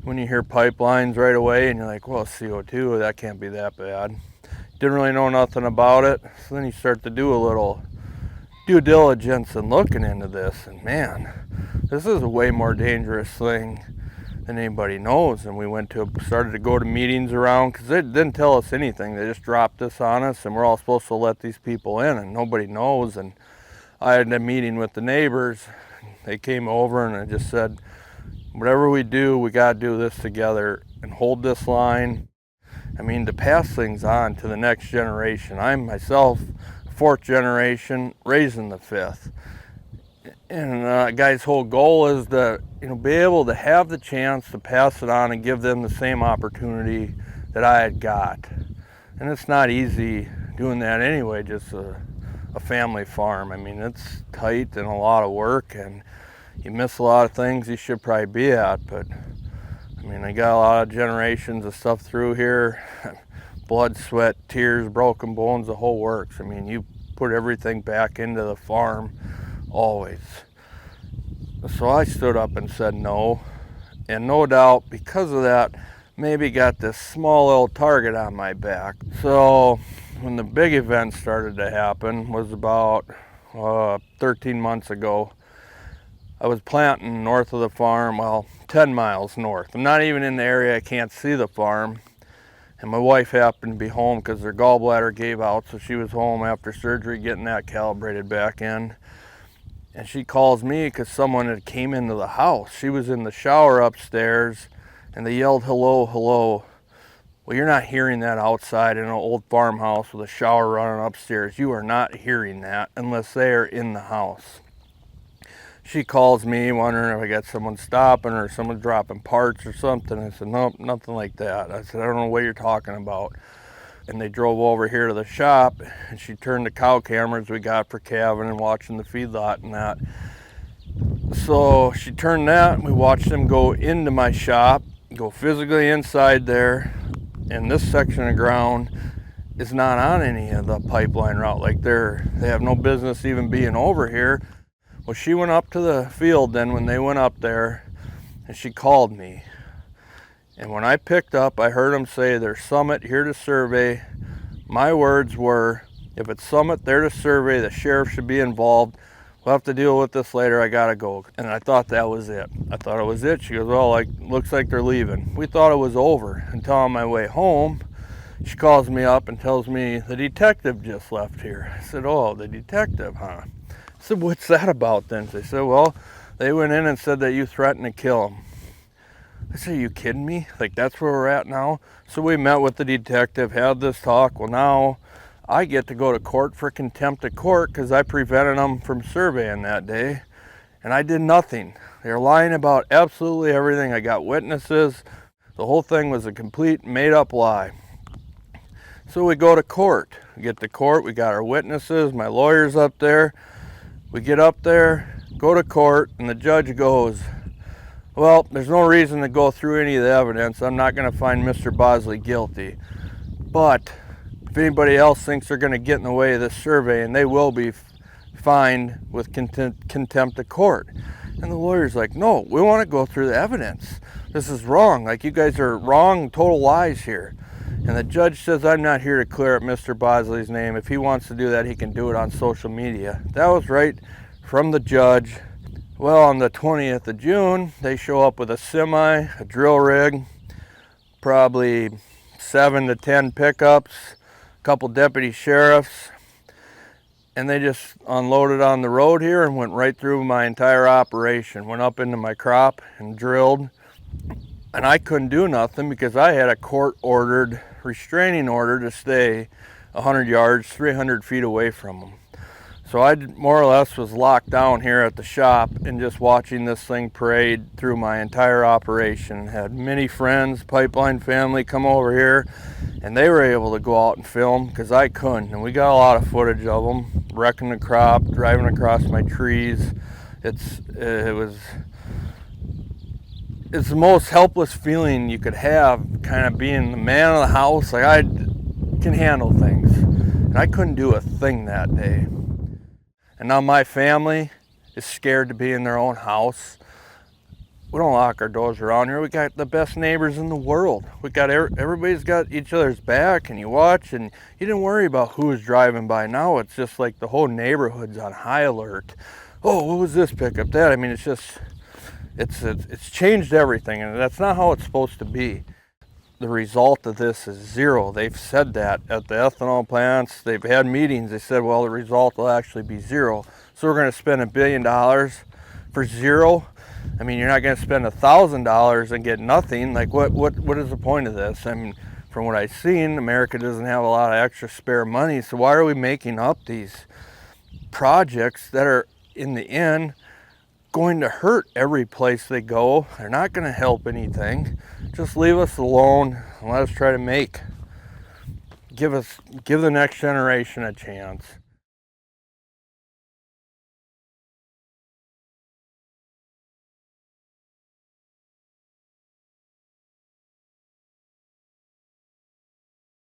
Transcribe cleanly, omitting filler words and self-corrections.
when you hear pipelines right away and you're like, well, CO2, that can't be that bad. Didn't really know nothing about it. So then you start to do a little due diligence and looking into this, and man, this is a way more dangerous thing than anybody knows. And we started to go to meetings around, because they didn't tell us anything. They just dropped this on us, and we're all supposed to let these people in, and nobody knows. And I had a meeting with the neighbors. They came over and I just said, whatever we do, we got to do this together and hold this line. I mean, to pass things on to the next generation. I'm myself fourth generation, raising the fifth. And a guy's whole goal is to, be able to have the chance to pass it on and give them the same opportunity that I had got. And it's not easy doing that anyway, just a family farm. I mean, it's tight and a lot of work, and you miss a lot of things you should probably be at. But I mean, I got a lot of generations of stuff through here. Blood, sweat, tears, broken bones, the whole works. I mean, you put everything back into the farm, always. So I stood up and said no, and no doubt because of that, maybe got this small little target on my back. So when the big event started to happen was about 13 months ago. I was planting north of the farm, 10 miles north. I'm not even in the area, I can't see the farm. And my wife happened to be home because her gallbladder gave out, so she was home after surgery getting that calibrated back in. And she calls me because someone had came into the house. She was in the shower upstairs and they yelled, hello, hello. Well, you're not hearing that outside in an old farmhouse with a shower running upstairs. You are not hearing that unless they are in the house. She calls me wondering if I got someone stopping or someone dropping parts or something. I said, nope, nothing like that. I said, I don't know what you're talking about. And they drove over here to the shop, and she turned the cow cameras we got for calving and watching the feedlot and that. So she turned that, and we watched them go into my shop, go physically inside there, and this section of ground is not on any of the pipeline route. Like they have no business even being over here. Well, she went up to the field then when they went up there, and she called me. And when I picked up, I heard them say, there's Summit here to survey. My words were, if it's Summit there to survey, the sheriff should be involved. We'll have to deal with this later, I gotta go. And I thought that was it. I thought it was it. She goes, well, looks like they're leaving. We thought it was over until on my way home, she calls me up and tells me the detective just left here. I said, oh, the detective, huh? I said, what's that about then? They said, well, they went in and said that you threatened to kill him. I said, are you kidding me? Like, that's where we're at now? So we met with the detective, had this talk. Well, now I get to go to court for contempt of court because I prevented them from surveying that day, and I did nothing. They're lying about absolutely everything. I got witnesses. The whole thing was a complete made-up lie. So we go to court. We get to court. We got our witnesses, my lawyer's up there. We get up there, go to court, and the judge goes, well, there's no reason to go through any of the evidence. I'm not going to find Mr. Bosley guilty. But if anybody else thinks they're going to get in the way of this survey, and they will be fined with contempt of court. And the lawyer's like, no, we want to go through the evidence. This is wrong. Like, you guys are wrong, total lies here. And the judge says, I'm not here to clear up Mr. Bosley's name. If he wants to do that, he can do it on social media. That was right from the judge. Well, on the 20th of June, they show up with a semi, a drill rig, probably 7 to 10 pickups, a couple deputy sheriffs, and they just unloaded on the road here and went right through my entire operation, went up into my crop and drilled. And I couldn't do nothing because I had a court-ordered restraining order to stay 100 yards, 300 feet away from them. So I more or less was locked down here at the shop and just watching this thing parade through my entire operation. Had many friends, pipeline family come over here, and they were able to go out and film because I couldn't. And we got a lot of footage of them wrecking the crop, driving across my trees. It's the most helpless feeling you could have, kind of being the man of the house. Like, I can handle things, and I couldn't do a thing that day. And now my family is scared to be in their own house. We don't lock our doors around here. We got the best neighbors in the world. We got everybody's got each other's back, and you watch, and you didn't worry about who was driving by. Now it's just like the whole neighborhood's on high alert. Oh, what was this pickup? That, I mean, it's just, it's changed everything, and that's not how it's supposed to be. The result of this is zero. They've said that at the ethanol plants. They've had meetings. They said, well, the result will actually be zero. So we're going to spend $1 billion for zero. I mean, you're not going to spend $1,000 and get nothing. Like, what is the point of this? I mean, from what I've seen, America doesn't have a lot of extra spare money. So why are we making up these projects that are, in the end, going to hurt every place they go? They're not going to help anything. Just leave us alone and let us try to give the next generation a chance.